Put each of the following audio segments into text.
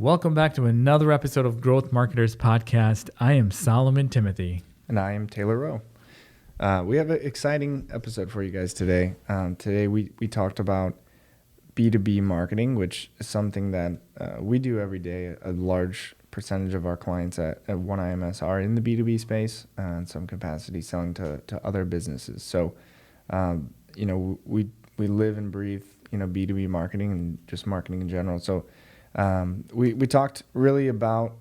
Welcome back to another episode of Growth Marketers Podcast. I am Solomon Timothy. And I am Taylor Rowe. We have an exciting episode for you guys today. Today we talked about B2B marketing, which is something that we do every day. A large percentage of our clients at OneIMS are in the B2B space in some capacity, selling to other businesses. So, we live and breathe, B2B marketing and just marketing in general. So we talked really about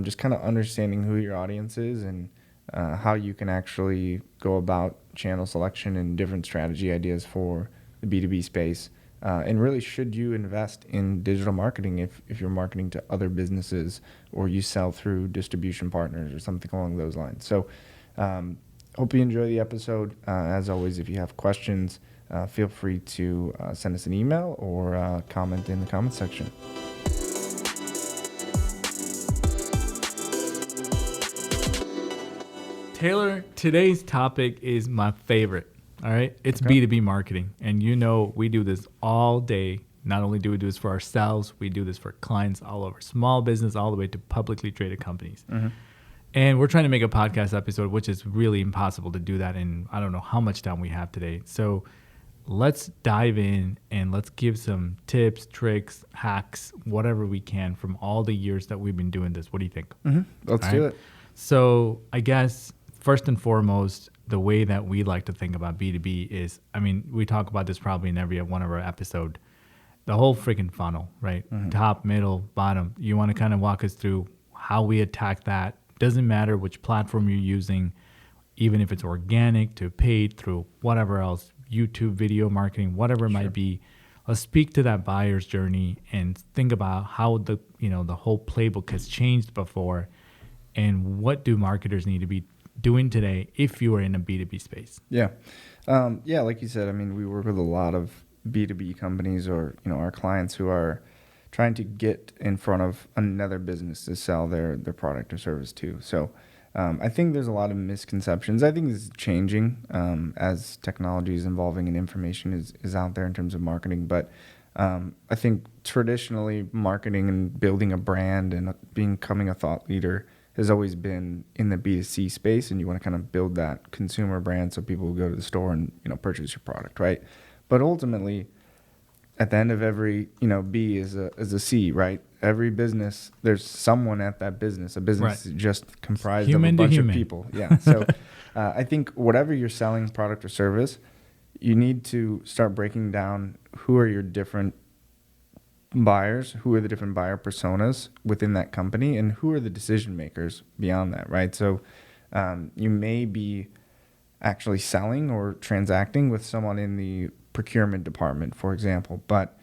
just kind of understanding who your audience is and how you can actually go about channel selection and different strategy ideas for the B2B space. And really, should you invest in digital marketing if you're marketing to other businesses or you sell through distribution partners or something along those lines. So hope you enjoy the episode. As always, if you have questions, feel free to send us an email or comment in the comment section. Taylor, today's topic is my favorite. All right. It's Okay. B2B marketing. And we do this all day. Not only do we do this for ourselves, we do this for clients all over, small business, all the way to publicly traded companies. Mm-hmm. And we're trying to make a podcast episode, which is really impossible to do that in I don't know how much time we have today. So let's dive in and let's give some tips, tricks, hacks, whatever we can from all the years that we've been doing this. What do you think? Mm-hmm. Let's do it. So I guess first and foremost, the way that we like to think about B2B is, we talk about this probably in every one of our episode, the whole freaking funnel, right? Mm-hmm. Top, middle, bottom. You want to kind of walk us through how we attack that. Doesn't matter which platform you're using, even if it's organic to paid through whatever else, YouTube video marketing, whatever it might be. Let's speak to that buyer's journey and think about how the whole playbook has changed before and what do marketers need to be doing today if you are in a B2B space. Yeah. Like you said, we work with a lot of B2B companies or, our clients who are trying to get in front of another business to sell their product or service to. So I think there's a lot of misconceptions. I think this is changing as technology is evolving and information is out there in terms of marketing. But I think traditionally marketing and building a brand and becoming a thought leader has always been in the B2C space, and you want to kind of build that consumer brand so people will go to the store and purchase your product, right? But ultimately, at the end of every B is a C, right? Every business, there's someone at that business. A business is just comprised of a bunch of people. Yeah. So I think whatever you're selling, product or service, you need to start breaking down who are your different buyers, who are the different buyer personas within that company, and who are the decision makers beyond that, right? So you may be actually selling or transacting with someone in the procurement department, for example, but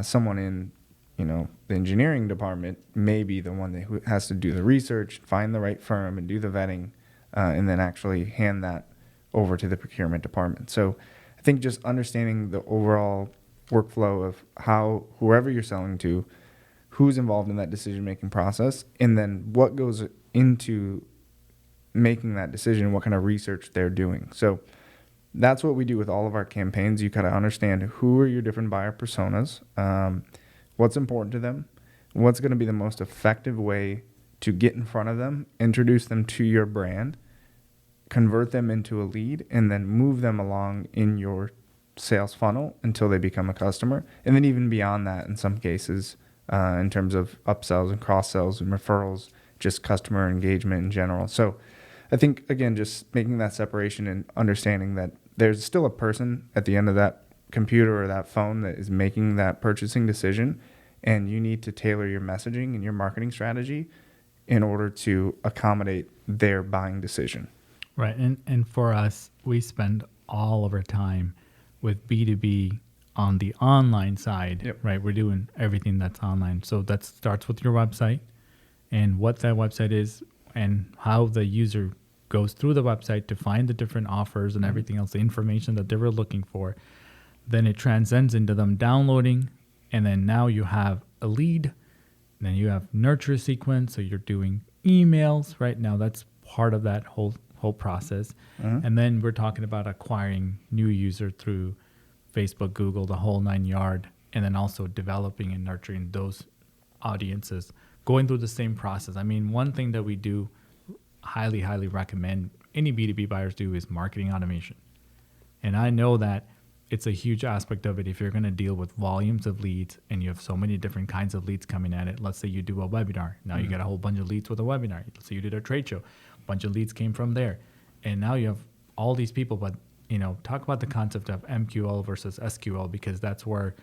someone in the engineering department may be the one that has to do the research, find the right firm, and do the vetting, and then actually hand that over to the procurement department. So I think just understanding the overall workflow of how whoever you're selling to, who's involved in that decision-making process, and then what goes into making that decision, what kind of research they're doing. So that's what we do with all of our campaigns. You kind of understand who are your different buyer personas, what's important to them, what's going to be the most effective way to get in front of them, introduce them to your brand, convert them into a lead, and then move them along in your sales funnel until they become a customer. And then even beyond that, in some cases, in terms of upsells and cross-sells and referrals, just customer engagement in general. So I think, again, just making that separation and understanding that there's still a person at the end of that computer or that phone that is making that purchasing decision, and you need to tailor your messaging and your marketing strategy in order to accommodate their buying decision. Right. And for us, we spend all of our time with B2B on the online side, Yep. right? We're doing everything that's online. So that starts with your website and what that website is and how the user goes through the website to find the different offers and everything else, the information that they were looking for. Then it transcends into them downloading, and then now you have a lead. Then you have nurture sequence, so you're doing emails right now. That's part of that whole process. Mm-hmm. And then we're talking about acquiring new user through Facebook, Google, the whole 9 yard, and then also developing and nurturing those audiences going through the same process. I mean, one thing that we do highly, highly recommend any B2B buyers do is marketing automation. And I know that it's a huge aspect of it if you're going to deal with volumes of leads and you have so many different kinds of leads coming at it. Let's say you do a webinar. Now you get a whole bunch of leads with a webinar. Let's say you did a trade show. A bunch of leads came from there. And now you have all these people. But, talk about the concept of MQL versus SQL, because that's where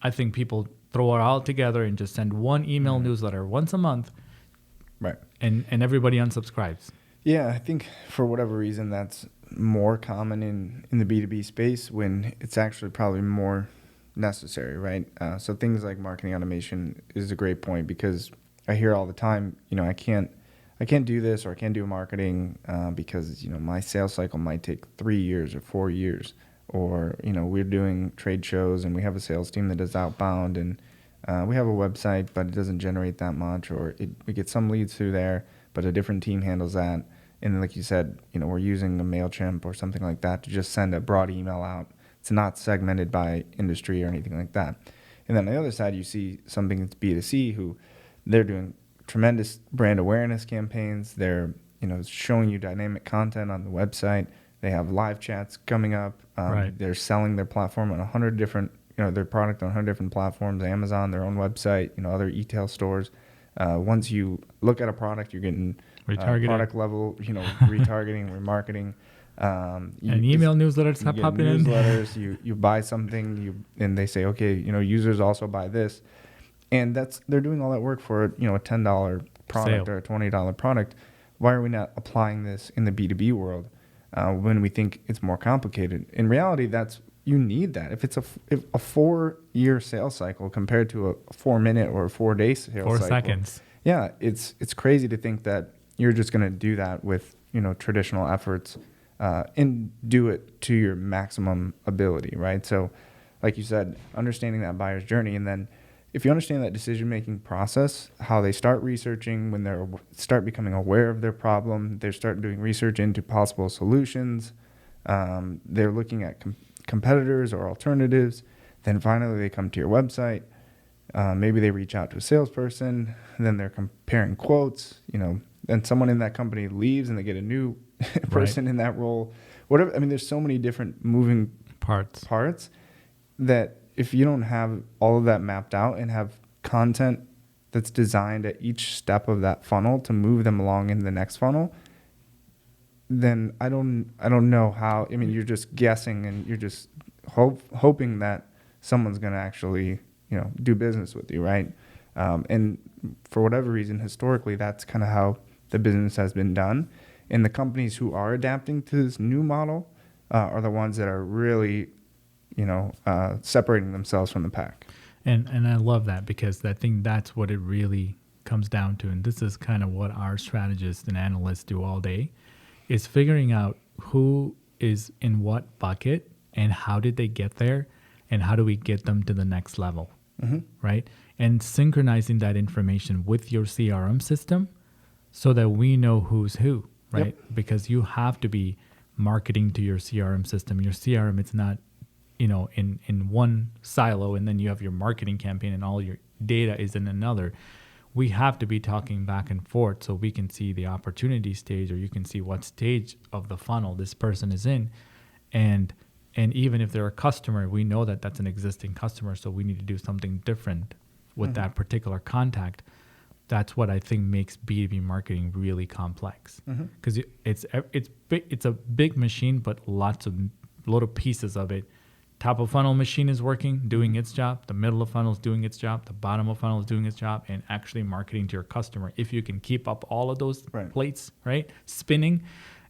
I think people throw it all together and just send one email newsletter once a month. Right. And everybody unsubscribes. Yeah, I think for whatever reason that's more common in the B2B space when it's actually probably more necessary, right? So things like marketing automation is a great point, because I hear all the time, I can't do this, or I can't do marketing because, my sales cycle might take 3 years or 4 years, or, we're doing trade shows and we have a sales team that does outbound, and we have a website, but it doesn't generate that much, or we get some leads through there, but a different team handles that. And then, like you said, we're using a MailChimp or something like that to just send a broad email out. It's not segmented by industry or anything like that. And then on the other side, you see something that's B2C, who they're doing tremendous brand awareness campaigns. They're, showing you dynamic content on the website. They have live chats coming up. Right. They're selling their platform on 100 different, their product on 100 different platforms, Amazon, their own website, other e-tail stores. Once you look at a product, you're getting product level, retargeting, remarketing. And email newsletters have popped in. Newsletters, you buy something, and they say, okay, users also buy this, and they're doing all that work for a $10 product or a $20 product. Why are we not applying this in the B2B world when we think it's more complicated? In reality, you need that. If it's a 4-year sales cycle compared to a 4-minute or a 4-day sales cycle, 4 seconds. Yeah, it's crazy to think that you're just going to do that with traditional efforts and do it to your maximum ability, right? So, like you said, understanding that buyer's journey, and then if you understand that decision-making process, how they start researching, when they start becoming aware of their problem, they start doing research into possible solutions, they're looking at competitors or alternatives, then finally they come to your website. Maybe they reach out to a salesperson, and then they're comparing quotes, then someone in that company leaves and they get a new person in that role. Whatever. I mean, there's so many different moving parts that if you don't have all of that mapped out and have content that's designed at each step of that funnel to move them along in the next funnel, then I don't know how. I mean, you're just guessing, and you're just hoping that someone's going to actually do business with you, right? And for whatever reason, historically, that's kind of how the business has been done. And the companies who are adapting to this new model are the ones that are really, separating themselves from the pack. And I love that, because I think that's what it really comes down to. And this is kind of what our strategists and analysts do all day, is figuring out who is in what bucket and how did they get there, and how do we get them to the next level, right? And synchronizing that information with your CRM system so that we know who's who, right? Yep. Because you have to be marketing to your CRM system. Your CRM, it's not, in one silo, and then you have your marketing campaign and all your data is in another. We have to be talking back and forth so we can see the opportunity stage, or you can see what stage of the funnel this person is in. And even if they're a customer, we know that that's an existing customer, so we need to do something different with that particular contact. That's what I think makes B2B marketing really complex, because it's a big machine, but lots of little pieces of it. Top of funnel machine is working, doing its job. The middle of funnel is doing its job. The bottom of funnel is doing its job, and actually marketing to your customer. If you can keep up all of those plates, right, spinning,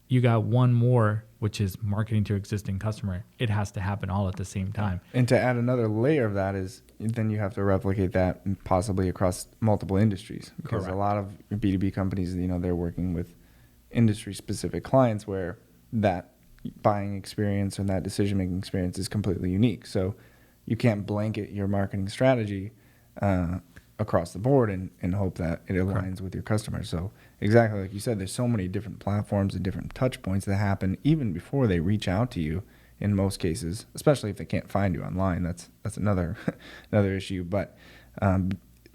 you got one more, which is marketing to your existing customer. It has to happen all at the same time. And to add another layer of that is then you have to replicate that possibly across multiple industries, because Correct. A lot of B2B companies, they're working with industry-specific clients where that buying experience and that decision-making experience is completely unique. So you can't blanket your marketing strategy across the board and hope that it aligns Correct. With your customers. So exactly like you said, there's so many different platforms and different touch points that happen even before they reach out to you in most cases, especially if they can't find you online. That's another issue. But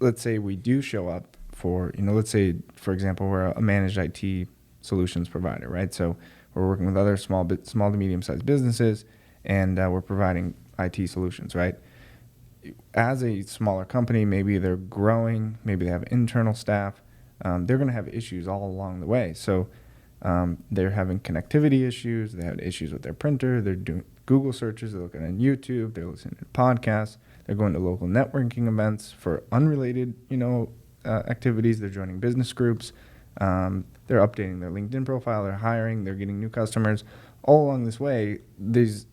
let's say we do show up for, let's say, for example, we're a managed IT solutions provider, right? So we're working with other small to medium-sized businesses, and we're providing IT solutions, right? As a smaller company, maybe they're growing, maybe they have internal staff, they're going to have issues all along the way. So they're having connectivity issues, they have issues with their printer, they're doing Google searches, they're looking on YouTube, they're listening to podcasts, they're going to local networking events for unrelated, activities, they're joining business groups, they're updating their LinkedIn profile, they're hiring, they're getting new customers. All along this way, these,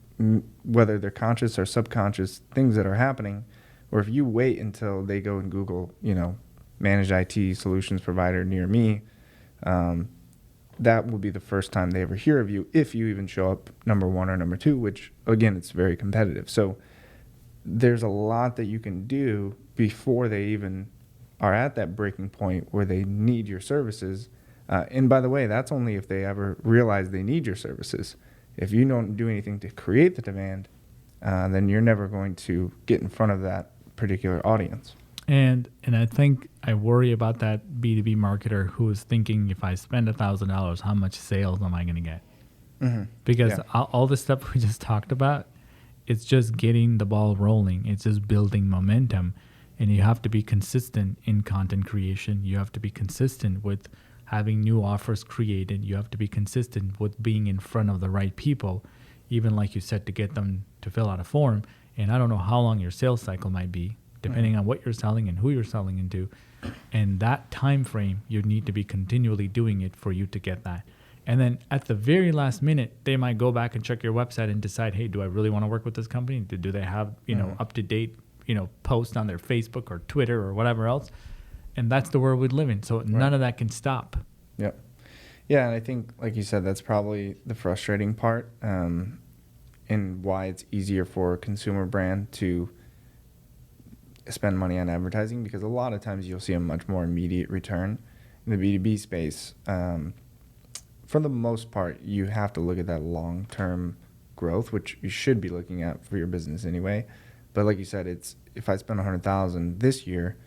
whether they're conscious or subconscious things that are happening, or if you wait until they go and Google, managed IT solutions provider near me, that will be the first time they ever hear of you, if you even show up number one or number two, which, again, it's very competitive. So there's a lot that you can do before they even are at that breaking point where they need your services. And by the way, that's only if they ever realize they need your services. If you don't do anything to create the demand, then you're never going to get in front of that particular audience. And I think I worry about that B2B marketer who is thinking, if I spend $1,000, how much sales am I going to get? Mm-hmm. Because all the stuff we just talked about, it's just getting the ball rolling. It's just building momentum. And you have to be consistent in content creation. You have to be consistent with having new offers created. You have to be consistent with being in front of the right people, even like you said, to get them to fill out a form. And I don't know how long your sales cycle might be, depending on what you're selling and who you're selling into. And that time frame, you need to be continually doing it for you to get that. And then at the very last minute, they might go back and check your website and decide, hey, do I really want to work with this company? Do they have, up-to-date, posts on their Facebook or Twitter or whatever else? And that's the world we live in. So none of that can stop. Yep. Yeah, and I think, like you said, that's probably the frustrating part, and why it's easier for a consumer brand to spend money on advertising, because a lot of times you'll see a much more immediate return. In the B2B space, for the most part, you have to look at that long-term growth, which you should be looking at for your business anyway. But like you said, it's, if I spend $100,000 this year,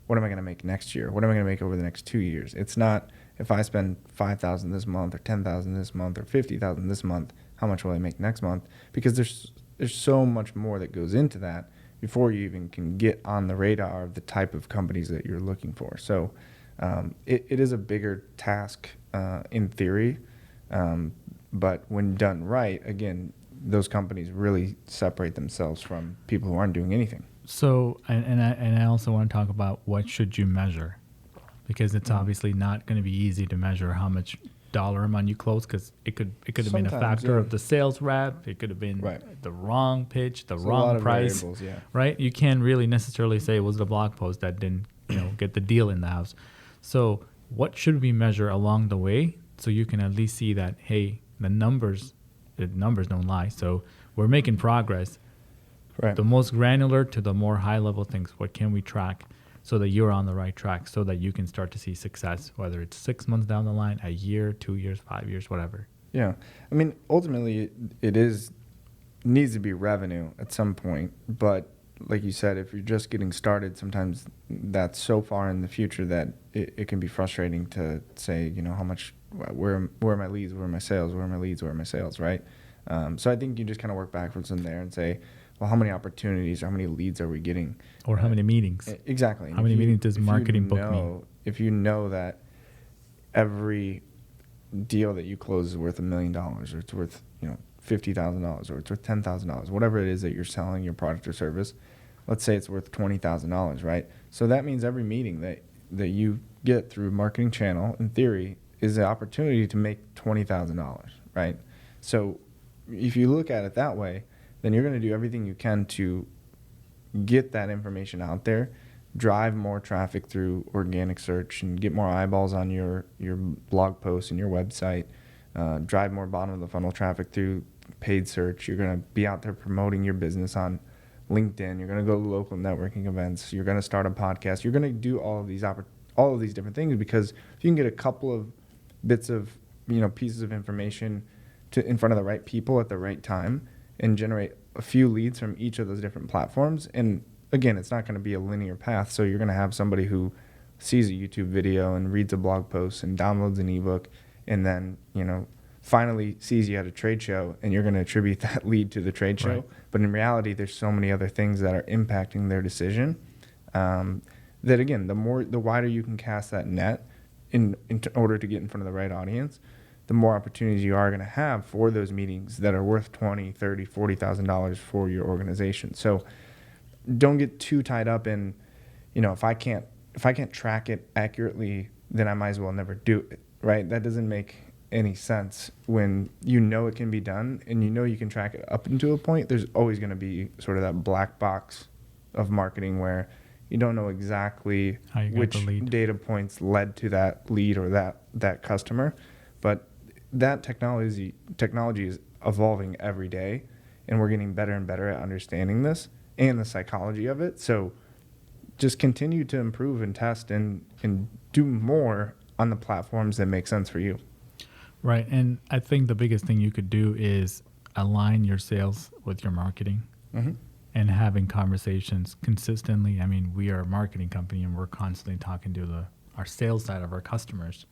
what am I going to make next year? What am I going to make over the next 2 years? It's not, if I spend $5,000 this month or $10,000 this month or $50,000 this month, how much will I make next month? Because there's so much more that goes into that before you even can get on the radar of the type of companies that you're looking for. So it is a bigger task in theory, but when done right, again, those companies really separate themselves from people who aren't doing anything. So, and I also want to talk about what should you measure, because it's obviously not going to be easy to measure how much dollar amount you close, because it could have been a factor of the sales rep. It could have been the wrong pitch, the wrong price, right? You can't really necessarily say it was the blog post that didn't get the deal in the house. So what should we measure along the way, so you can at least see that, hey, the numbers don't lie. So we're making progress. Right. The most granular to the more high level things, what can we track so that you're on the right track, so that you can start to see success, whether it's 6 months down the line, a year, 2 years, 5 years, whatever. Yeah. I mean, ultimately it needs to be revenue at some point, but like you said, if you're just getting started, sometimes that's so far in the future that it can be frustrating to say, how much, where are my leads, where are my sales, where are my leads, where are my sales, right? So I think you just kind of work backwards from there and say, well, how many opportunities or how many leads are we getting? Or how many meetings? Exactly. How many meetings does marketing book mean? If you know that every deal that you close is worth $1 million, or it's worth $50,000, or it's worth $10,000, whatever it is that you're selling your product or service, let's say it's worth $20,000, right? So that means every meeting that you get through marketing channel, in theory, is the opportunity to make $20,000, right? So if you look at it that way, then you're going to do everything you can to get that information out there, drive more traffic through organic search and get more eyeballs on your blog posts and your website, drive more bottom of the funnel traffic through paid search. You're going to be out there promoting your business on LinkedIn. You're going to go to local networking events. You're going to start a podcast. You're going to do all of these different things, because if you can get a couple of bits of pieces of information in front of the right people at the right time, and generate a few leads from each of those different platforms, and again, it's not going to be a linear path. So you're going to have somebody who sees a YouTube video and reads a blog post and downloads an ebook, and then, finally sees you at a trade show, and you're going to attribute that lead to the trade show. Right. But in reality, there's so many other things that are impacting their decision, that again, the wider you can cast that net in order to get in front of the right audience, the more opportunities you are going to have for those meetings that are worth $20,000, $30,000, $40,000 for your organization. So don't get too tied up in, if I can't track it accurately, then I might as well never do it, right? That doesn't make any sense when it can be done and you can track it up into a point. There's always going to be sort of that black box of marketing where you don't know exactly which data points led to that lead or that customer. But that technology is evolving every day, and we're getting better and better at understanding this and the psychology of it. So just continue to improve and test and do more on the platforms that make sense for you. Right. And I think the biggest thing you could do is align your sales with your marketing, and having conversations consistently. I mean, we are a marketing company and we're constantly talking to our sales side of our customers.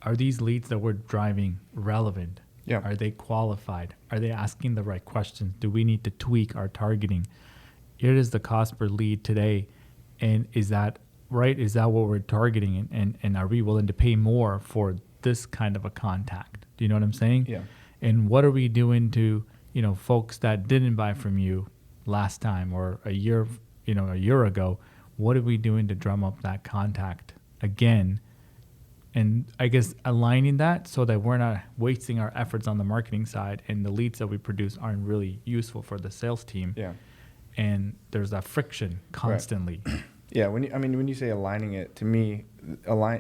Are these leads that we're driving relevant? Yeah. Are they qualified? Are they asking the right questions? Do we need to tweak our targeting? Here is the cost per lead today. And is that right? Is that what we're targeting? And are we willing to pay more for this kind of a contact? Do you know what I'm saying? Yeah. And what are we doing to, folks that didn't buy from you last time or a year ago? What are we doing to drum up that contact again? And I guess aligning that so that we're not wasting our efforts on the marketing side and the leads that we produce aren't really useful for the sales team. Yeah. And there's that friction constantly. Right. Yeah. When you say aligning it, to me,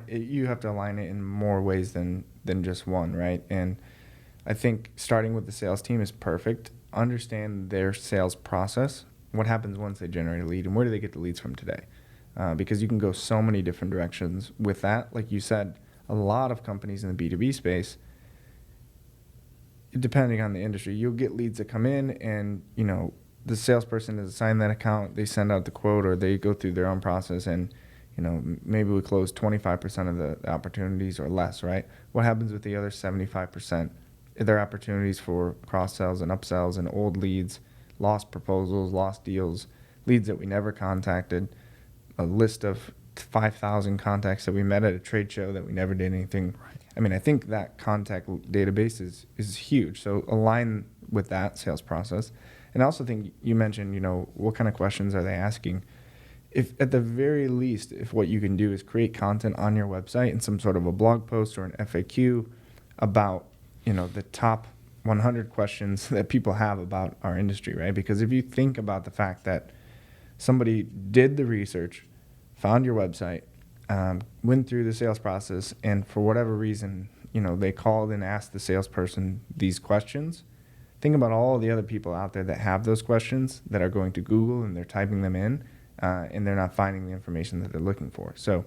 you have to align it in more ways than just one, right? And I think starting with the sales team is perfect. Understand their sales process. What happens once they generate a lead, and where do they get the leads from today? Because you can go so many different directions with that. Like you said, a lot of companies in the B2B space, depending on the industry, you'll get leads that come in and, the salesperson is assigned that account, they send out the quote, or they go through their own process, and, maybe we close 25% of the opportunities or less, right? What happens with the other 75%? There are opportunities for cross-sells and upsells and old leads, lost proposals, lost deals, leads that we never contacted, a list of 5,000 contacts that we met at a trade show that we never did anything. Right. I think that contact database is huge. So align with that sales process. And I also think you mentioned, what kind of questions are they asking? If at the very least, if what you can do is create content on your website in some sort of a blog post or an FAQ about, the top 100 questions that people have about our industry, right? Because if you think about the fact that somebody did the research, found your website, went through the sales process, and for whatever reason, they called and asked the salesperson these questions. Think about all the other people out there that have those questions that are going to Google and they're typing them in, and they're not finding the information that they're looking for. So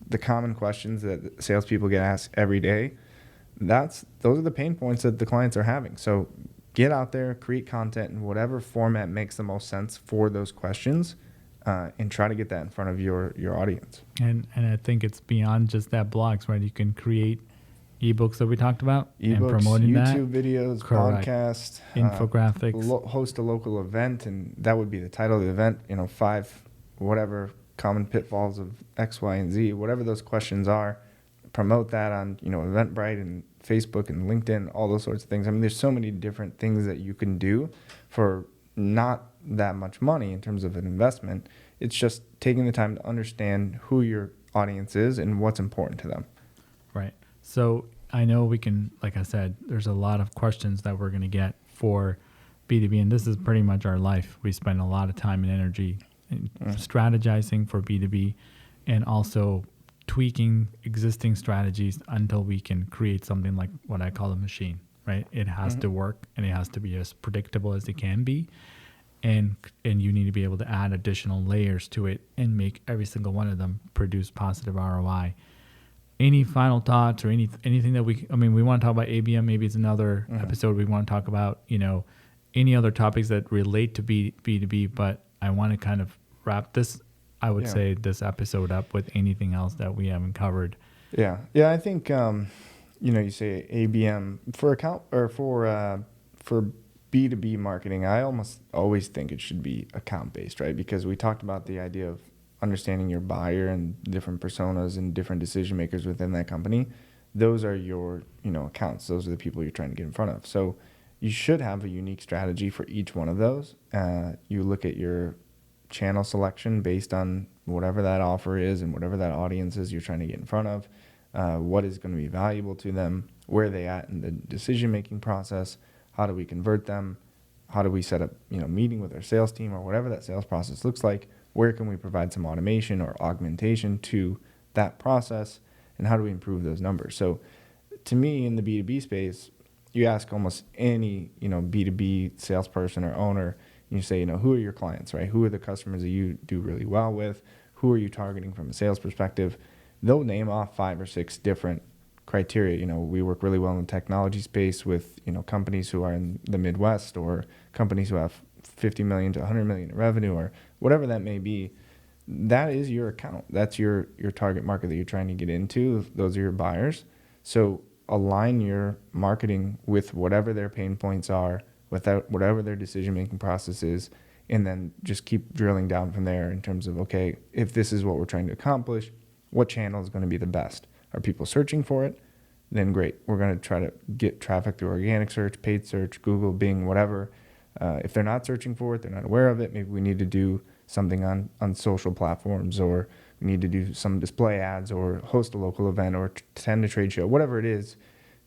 the common questions that salespeople get asked every day, those are the pain points that the clients are having. So get out there, create content in whatever format makes the most sense for those questions, and try to get that in front of your audience. And I think it's beyond just that blogs, right? You can create ebooks that we talked about, and promoting YouTube that. videos, Correct. podcasts, infographics, host a local event, and that would be the title of the event. 5 whatever common pitfalls of X, Y, and Z, whatever those questions are. Promote that on Eventbrite and Facebook and LinkedIn, all those sorts of things. There's so many different things that you can do for not that much money in terms of an investment. It's just taking the time to understand who your audience is and what's important to them. Right. So I know we can, like I said, there's a lot of questions that we're going to get for B2B, and this is pretty much our life. We spend a lot of time and energy in strategizing for B2B and also tweaking existing strategies until we can create something like what I call a machine, right? It has to work, and it has to be as predictable as it can be. And you need to be able to add additional layers to it and make every single one of them produce positive ROI. Any final thoughts or anything that we want to talk about ABM, maybe it's another episode. We want to talk about, any other topics that relate to B2B, but I want to kind of wrap this, I would say, this episode up with anything else that we haven't covered. Yeah. I think you say ABM for account or for B2B marketing. I almost always think it should be account based, right? Because we talked about the idea of understanding your buyer and different personas and different decision makers within that company. Those are your accounts. Those are the people you're trying to get in front of. So you should have a unique strategy for each one of those. You look at your channel selection based on whatever that offer is and whatever that audience is you're trying to get in front of. What is going to be valuable to them? Where are they at in the decision-making process? How do we convert them? How do we set up, meeting with our sales team or whatever that sales process looks like? Where can we provide some automation or augmentation to that process? And how do we improve those numbers? So to me, in the B2B space, you ask almost any, B2B salesperson or owner, you say, who are your clients, right? Who are the customers that you do really well with? Who are you targeting from a sales perspective? They'll name off 5 or 6 different criteria. We work really well in the technology space with, companies who are in the Midwest or companies who have 50 million to 100 million in revenue or whatever that may be. That is your account. That's your target market that you're trying to get into. Those are your buyers. So align your marketing with whatever their pain points are, without whatever their decision-making process is, and then just keep drilling down from there in terms of, okay, if this is what we're trying to accomplish, what channel is going to be the best? Are people searching for it? Then great. We're going to try to get traffic through organic search, paid search, Google, Bing, whatever. If they're not searching for it, they're not aware of it, maybe we need to do something on social platforms, or we need to do some display ads or host a local event or attend a trade show, whatever it is.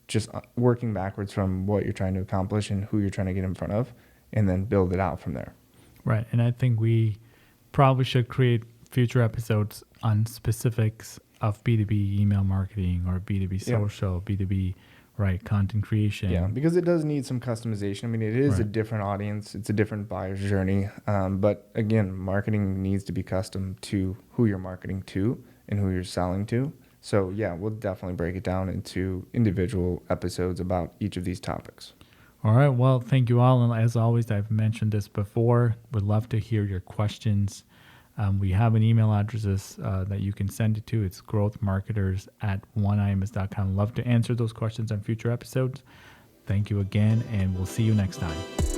Just working backwards from what you're trying to accomplish and who you're trying to get in front of, and then build it out from there. Right. And I think we probably should create future episodes on specifics of B2B email marketing or B2B social, B2B, right, content creation. Yeah, because it does need some customization. I mean, it is a different audience. It's a different buyer's journey. But again, marketing needs to be custom to who you're marketing to and who you're selling to. So yeah, we'll definitely break it down into individual episodes about each of these topics. All right. Well, thank you all. And as always, I've mentioned this before. Would love to hear your questions. We have an email address that you can send it to. It's growthmarketers@oneims.com. Love to answer those questions on future episodes. Thank you again, and we'll see you next time.